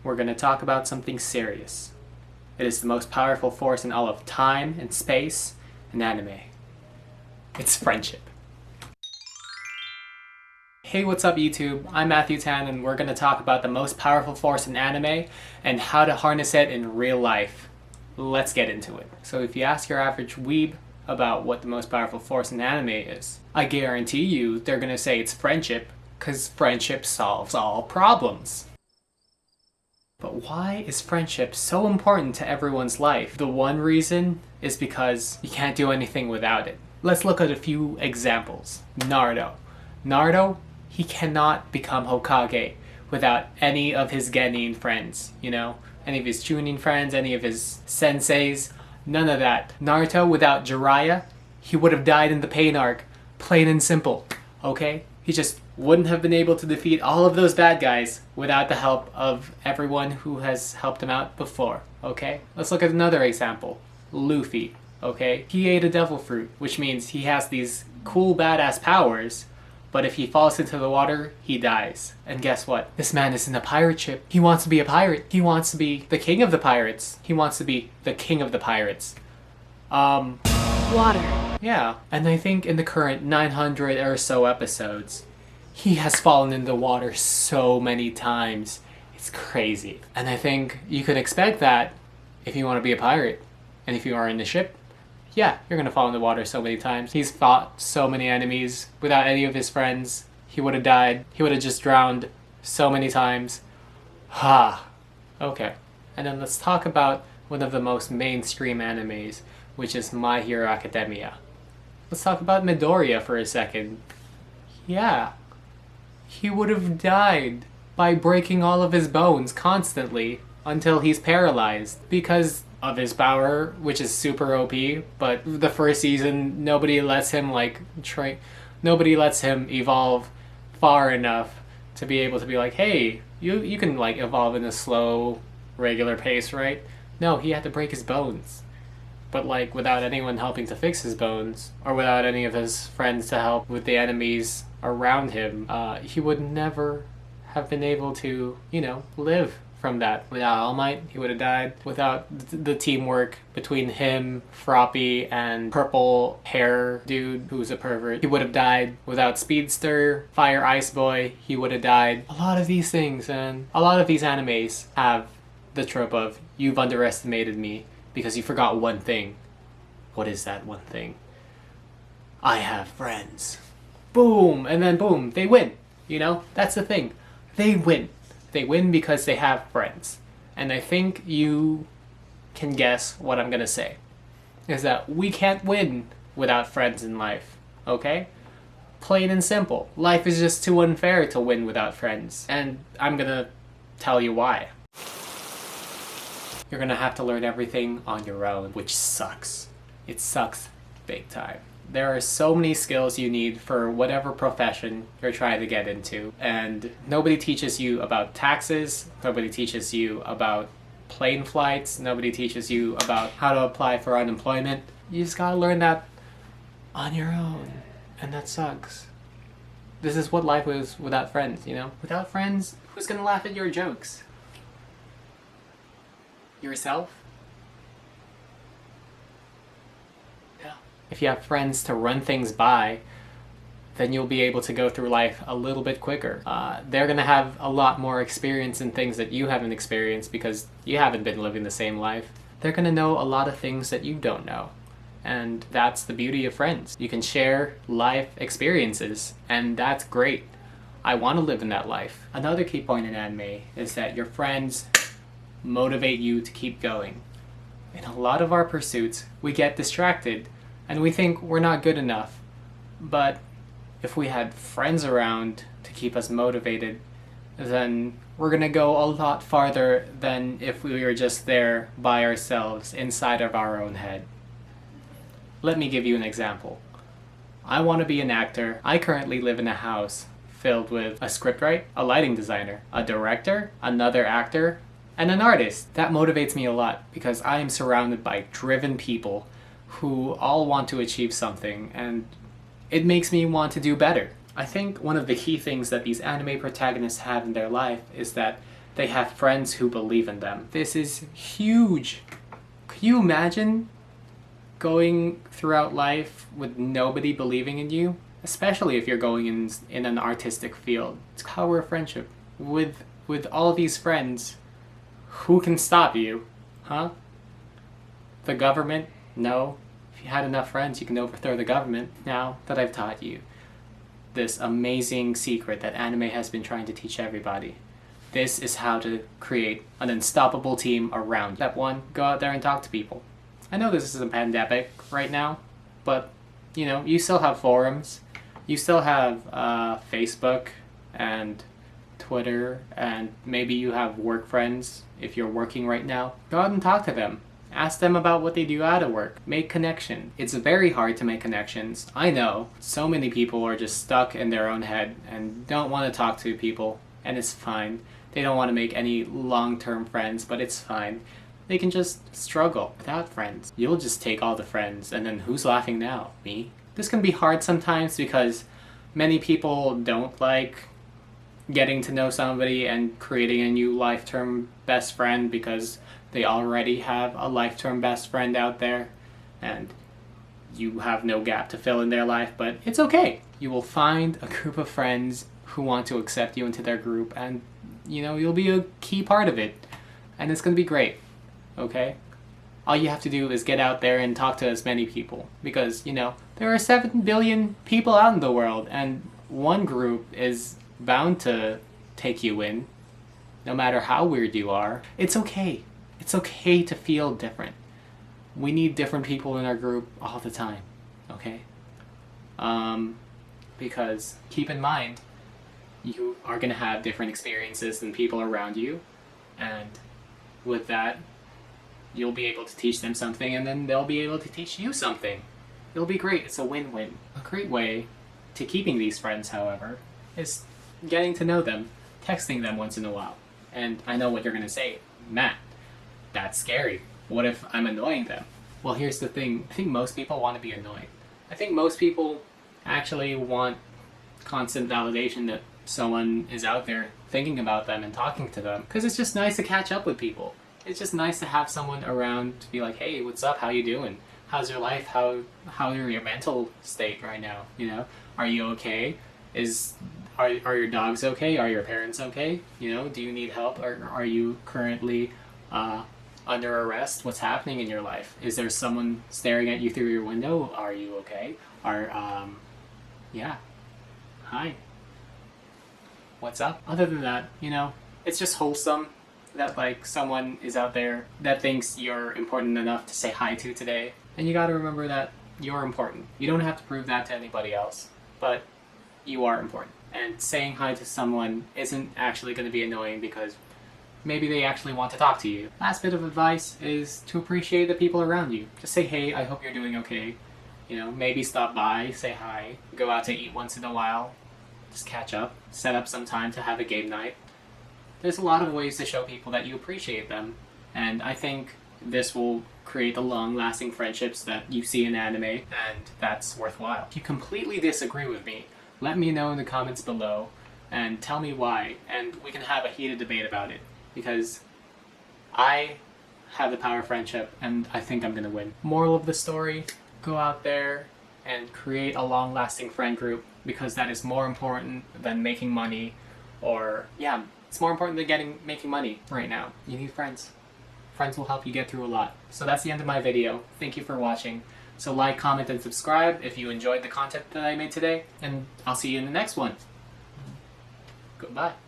we're going to talk about something serious. It is the most powerful force in all of time and space and anime. It's friendship. Hey, what's up YouTube? I'm Matthew Tan and we're going to talk about the most powerful force in anime and how to harness it in real life. Let's get into it. So if you ask your average weeb about what the most powerful force in anime is, I guarantee you they're going to say it's friendship, because friendship solves all problems. But why is friendship so important to everyone's life? The one reason is because you can't do anything without it. Let's look at a few examples. Naruto, he cannot become Hokage without any of his Genin friends, any of his Chunin friends, any of his senseis, none of that. Naruto without Jiraiya, he would have died in the pain arc, plain and simple, okay? He just wouldn't have been able to defeat all of those bad guys without the help of everyone who has helped him out before, okay? Let's look at another example. Luffy, okay? He ate a devil fruit, which means he has these cool badass powers, but if he falls into the water, he dies. And guess what? This man is in a pirate ship. He wants to be a pirate. He wants to be the king of the pirates. He wants to be the king of the pirates. Water. Yeah, and I think in the current 900 or so episodes, he has fallen in the water so many times. It's crazy. And I think you could expect that if you want to be a pirate. And if you are in the ship, yeah, you're gonna fall in the water so many times. He's fought so many enemies without any of his friends. He would have died. He would have just drowned so many times. Okay. And then let's talk about one of the most mainstream animes, which is My Hero Academia. Let's talk about Midoriya for a second. Yeah. He would have died by breaking all of his bones constantly until he's paralyzed because of his power, which is super OP, but the first season nobody lets him nobody lets him evolve far enough to be able to be like, hey, you can evolve in a slow, regular pace, right? No, he had to break his bones. But without anyone helping to fix his bones, or without any of his friends to help with the enemies around him, he would never have been able to, live from that. Without All Might, he would have died. Without the teamwork between him, Froppy, and purple hair dude who's a pervert, he would have died. Without Speedster, Fire Ice Boy, he would have died. A lot of these things, and a lot of these animes have the trope of, you've underestimated me because you forgot one thing. What is that one thing? I have friends. Boom! And then boom, they win. That's the thing. They win. They win because they have friends. And I think you can guess what I'm gonna say. Is that we can't win without friends in life. Okay? Plain and simple. Life is just too unfair to win without friends. And I'm gonna tell you why. You're gonna have to learn everything on your own, which sucks. It sucks big time. There are so many skills you need for whatever profession you're trying to get into, and nobody teaches you about taxes, nobody teaches you about plane flights, nobody teaches you about how to apply for unemployment. You just gotta learn that on your own, and that sucks. This is what life was without friends, Without friends, who's gonna laugh at your jokes? Yourself? If you have friends to run things by, then you'll be able to go through life a little bit quicker. They're gonna have a lot more experience in things that you haven't experienced because you haven't been living the same life. They're gonna know a lot of things that you don't know. And that's the beauty of friends. You can share life experiences, and that's great. I want to live in that life. Another key point in anime is that your friends motivate you to keep going. In a lot of our pursuits, we get distracted and we think we're not good enough. But if we had friends around to keep us motivated, then we're gonna go a lot farther than if we were just there by ourselves inside of our own head. Let me give you an example. I want to be an actor. I currently live in a house filled with a scriptwriter, a lighting designer, a director, another actor, and an artist. That motivates me a lot because I am surrounded by driven people who all want to achieve something, and it makes me want to do better. I think one of the key things that these anime protagonists have in their life is that they have friends who believe in them. This is huge. Could you imagine going throughout life with nobody believing in you? Especially if you're going in an artistic field. It's power of friendship. With all these friends, who can stop you? Huh? The government? No. If you had enough friends, you can overthrow the government. Now that I've taught you this amazing secret that anime has been trying to teach everybody, this is how to create an unstoppable team around. Step 1, go out there and talk to people. I know this is a pandemic right now, but you know, you still have forums. You still have Facebook and Twitter, and maybe you have work friends if you're working right now. Go out and talk to them. Ask them about what they do out of work. Make connection. It's very hard to make connections. I know. So many people are just stuck in their own head and don't want to talk to people, and it's fine. They don't want to make any long-term friends, but it's fine. They can just struggle without friends. You'll just take all the friends, and then who's laughing now? Me? This can be hard sometimes because many people don't like getting to know somebody and creating a new life-term best friend because they already have a life-term best friend out there and you have no gap to fill in their life, but it's okay. You will find a group of friends who want to accept you into their group, and you know, you'll be a key part of it, and it's gonna be great, okay? All you have to do is get out there and talk to as many people, because, you know, there are 7 billion people out in the world, and one group is bound to take you in, no matter how weird you are. It's okay. It's okay to feel different. We need different people in our group all the time, okay? Because keep in mind, you are going to have different experiences than people around you, and with that, you'll be able to teach them something, and then they'll be able to teach you something. It'll be great. It's a win-win. A great way to keeping these friends, however, is getting to know them, texting them once in a while. And I know what you're going to say, Matt, that's scary. What if I'm annoying them? Well, here's the thing. I think most people want to be annoyed. I think most people actually want constant validation that someone is out there thinking about them and talking to them. Because it's just nice to catch up with people. It's just nice to have someone around to be like, hey, what's up? How you doing? How's your life? How are your mental state right now? You know, are you okay? Are your dogs okay? Are your parents okay? You know, do you need help? Or are you currently under arrest? What's happening in your life? Is there someone staring at you through your window? Are you okay? Yeah. Hi. What's up? Other than that, you know, it's just wholesome that like someone is out there that thinks you're important enough to say hi to today. And you gotta remember that you're important. You don't have to prove that to anybody else, but you are important. And saying hi to someone isn't actually going to be annoying because maybe they actually want to talk to you. Last bit of advice is to appreciate the people around you. Just say, hey, I hope you're doing okay. You know, maybe stop by, say hi, go out to eat once in a while, just catch up, set up some time to have a game night. There's a lot of ways to show people that you appreciate them, and I think this will create the long-lasting friendships that you see in anime, and that's worthwhile. If you completely disagree with me, let me know in the comments below and tell me why, and we can have a heated debate about it, because I have the power of friendship and I think I'm gonna win. Moral of the story, go out there and create a long-lasting friend group, because that is more important than making money, or yeah, it's more important than making money right now. You need friends. Friends will help you get through a lot. So that's the end of my video. Thank you for watching. So like, comment, and subscribe if you enjoyed the content that I made today, and I'll see you in the next one. Goodbye.